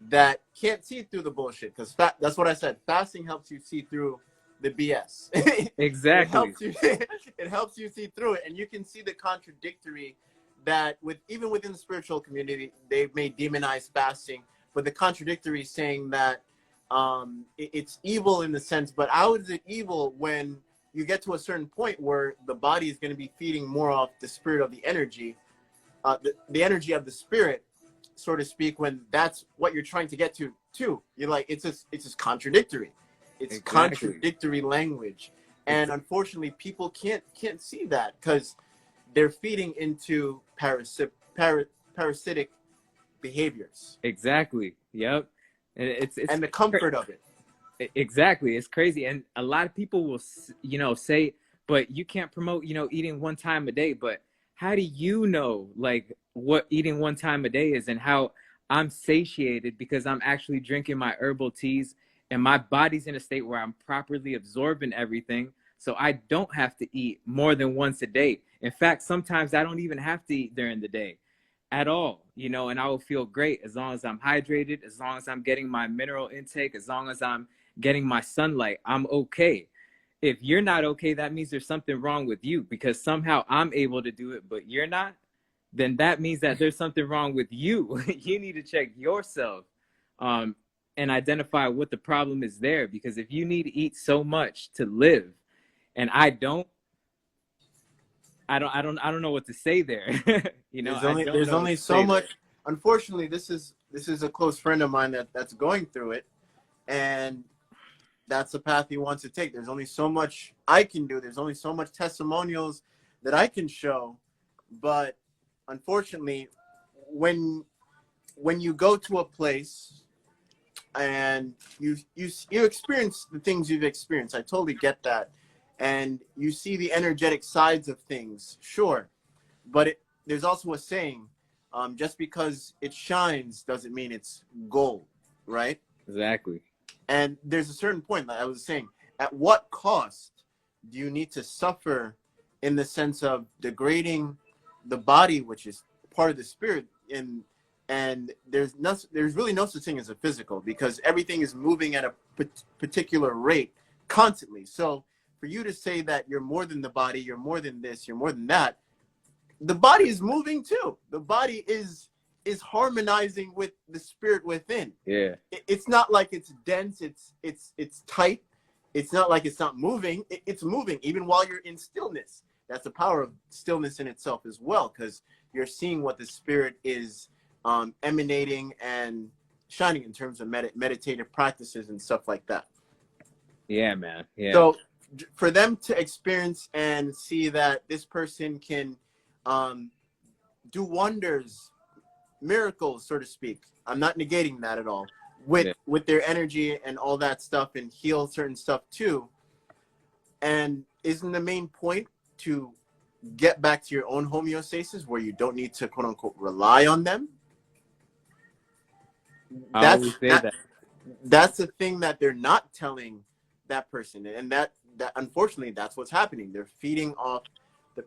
that can't see through the bullshit, because that's what I said. Fasting helps you see through the BS. Exactly. It helps you see through it, and you can see the contradictory that even within the spiritual community, they may demonize fasting, but the contradictory saying that it's evil in the sense, but how is it evil when you get to a certain point where the body is going to be feeding more off the spirit of the energy, the energy of the spirit, so to speak, when that's what you're trying to get to too. You're like, it's just contradictory. It's contradictory language. And unfortunately, people can't see that because they're feeding into parasitic behaviors. Exactly. Yep. And it's and the comfort of it. Exactly. It's crazy. And a lot of people will, you know, say, but you can't promote, you know, eating one time a day. But how do you know, like, what eating one time a day is and how I'm satiated because I'm actually drinking my herbal teas and my body's in a state where I'm properly absorbing everything. So I don't have to eat more than once a day. In fact, sometimes I don't even have to eat during the day at all, you know, and I will feel great as long as I'm hydrated, as long as I'm getting my mineral intake, as long as I'm getting my sunlight, I'm okay. If you're not okay, that means there's something wrong with you, because somehow I'm able to do it, but you're not, then that means that there's something wrong with you. You need to check yourself and identify what the problem is there, because if you need to eat so much to live and I don't know what to say there. You know, there's only so much. Unfortunately, this is a close friend of mine that's going through it, and that's the path he wants to take. There's only so much I can do. There's only so much testimonials that I can show, but unfortunately, when you go to a place and you experience the things you've experienced, I totally get that. And you see the energetic sides of things, sure. But there's also a saying, just because it shines doesn't mean it's gold, right? Exactly. And there's a certain point, like I was saying, at what cost do you need to suffer in the sense of degrading the body, which is part of the spirit? And there's really no such thing as a physical, because everything is moving at a particular rate constantly. So for you to say that you're more than the body, you're more than this, you're more than that, the body is moving too. The body is harmonizing with the spirit within. Yeah. It's not like it's dense, it's tight. It's not like it's not moving. It's moving even while you're in stillness. That's the power of stillness in itself as well, because you're seeing what the spirit is emanating and shining in terms of meditative practices and stuff like that. Yeah, man. Yeah. So for them to experience and see that this person can do wonders, miracles, so to speak. I'm not negating that at all. With their energy and all that stuff, and heal certain stuff too. And isn't the main point to get back to your own homeostasis where you don't need to, quote unquote, rely on them? That's the thing that they're not telling that person, and that unfortunately that's what's happening. They're feeding off the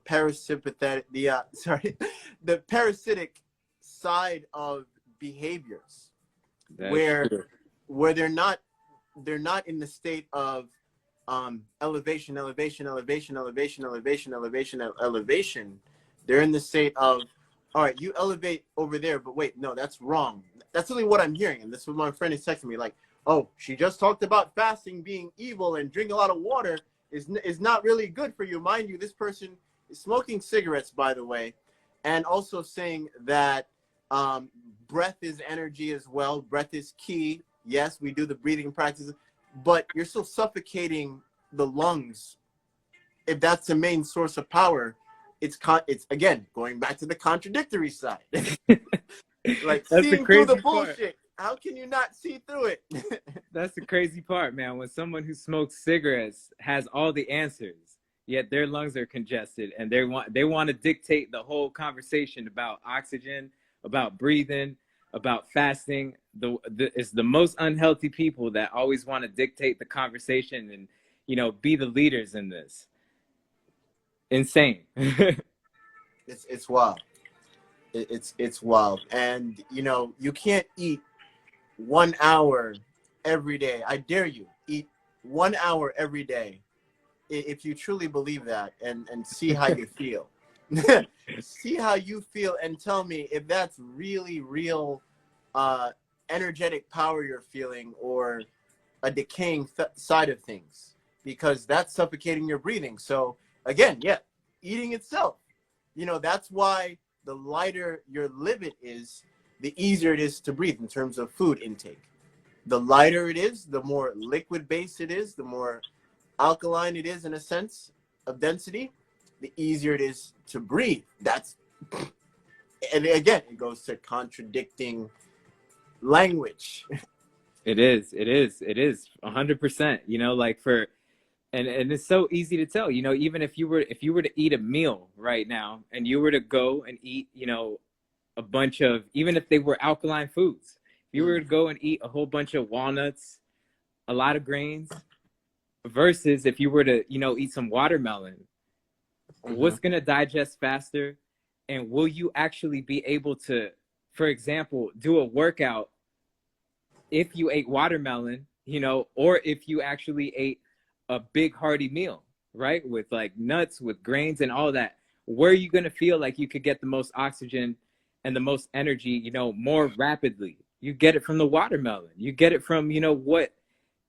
the parasitic side of behaviors, where they're not in the state of elevation, elevation, elevation, elevation, elevation, elevation, elevation, they're in the state of, all right, you elevate over there, but wait, no, that's wrong. That's really what I'm hearing. And this is what my friend is texting me, like, oh, she just talked about fasting being evil and drinking a lot of water is not really good for you. Mind you, this person is smoking cigarettes, by the way, and also saying that breath is energy as well. Breath is key. Yes, we do the breathing practices, but you're still suffocating the lungs. If that's the main source of power, it's again going back to the contradictory side. Like That's the seeing through the crazy part. bullshit. How can you not see through it? That's the crazy part, man. When someone who smokes cigarettes has all the answers, yet their lungs are congested, and they want to dictate the whole conversation about oxygen, about breathing, about fasting. It's the most unhealthy people that always want to dictate the conversation and, you know, be the leaders in this. Insane. It's wild. It's wild. And you know, you can't eat 1 hour every day. I dare you, eat 1 hour every day if you truly believe that, and see how you feel. See how you feel and tell me if that's really real energetic power you're feeling, or a decaying side of things, because that's suffocating your breathing. So again, yeah, eating itself, you know, that's why the lighter your liver is, the easier it is to breathe in terms of food intake. The lighter it is, the more liquid based it is, the more alkaline it is in a sense of density, the easier it is to breathe. That's, and again, it goes to contradicting language. It is 100%, you know, like and it's so easy to tell, you know, even if you were to eat a meal right now and you were to go and eat, you know, a bunch of, even if they were alkaline foods, if you were to go and eat a whole bunch of walnuts, a lot of grains, versus if you were to, you know, eat some watermelon, what's going to digest faster? And will you actually be able to, for example, do a workout if you ate watermelon, you know, or if you actually ate a big hearty meal, right? With like nuts, with grains and all that, where are you going to feel like you could get the most oxygen and the most energy, you know, more rapidly? You get it from the watermelon. You get it from, you know, what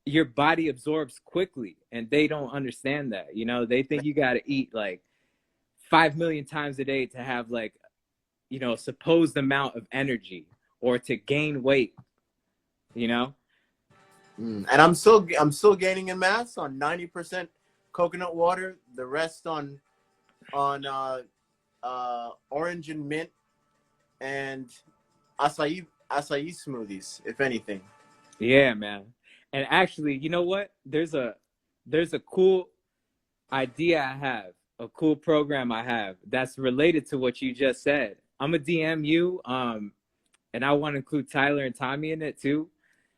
your body absorbs quickly. And they don't understand that, you know, they think you got to eat like 5 million times a day to have like, you know, supposed amount of energy or to gain weight, you know? And I'm still gaining in mass on 90% coconut water, the rest on orange and mint and acai smoothies, if anything. Yeah, man. And actually, you know what? There's a cool idea I have, a cool program I have that's related to what you just said. I'm a DM you, and I want to include Tyler and Tommy in it too.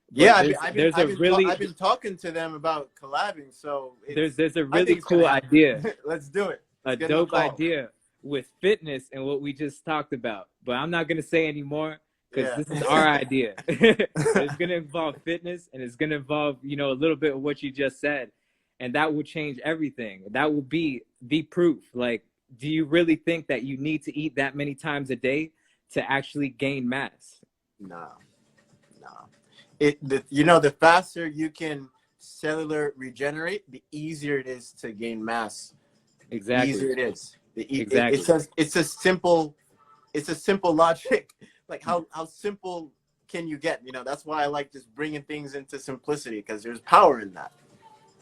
But Yeah, I've been talking to them about collabing. So there's a really cool idea. Let's do it. A dope idea with fitness and what we just talked about. But I'm not gonna say anymore because this is our idea. It's gonna involve fitness and it's gonna involve, you know, a little bit of what you just said, and that will change everything. That will be the proof. Like, do you really think that you need to eat that many times a day to actually gain mass? No. You know, the faster you can cellular regenerate, the easier it is to gain mass. Exactly. The easier it is. Exactly. It's a simple logic. Like how simple can you get? You know, that's why I like just bringing things into simplicity, because there's power in that.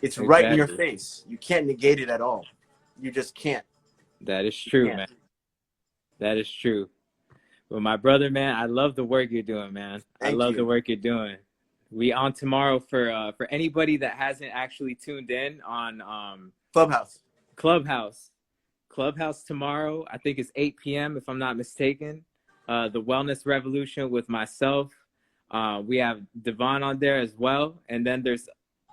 It's right in your face. You can't negate it at all. You just can't. That is true, man. That is true. Well, my brother, man, I love the work you're doing, man. I love the work you're doing. We on tomorrow for anybody that hasn't actually tuned in on Clubhouse tomorrow. I think it's 8 p.m. if I'm not mistaken. The Wellness Revolution with myself. We have Devon on there as well, and then there's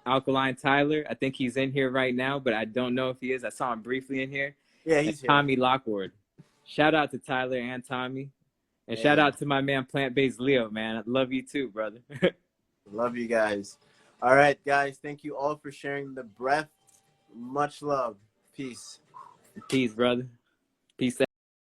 Alkaline Tyler. I think he's in here right now, but I don't know if he is. I saw him briefly in here. Yeah, he's here. Tommy Lockwood. Shout out to Tyler and Tommy. And shout out to my man Plant Based Leo, man. I love you too, brother. Love you guys. All right, guys. Thank you all for sharing the breath. Much love. Peace. Peace, brother. Peace.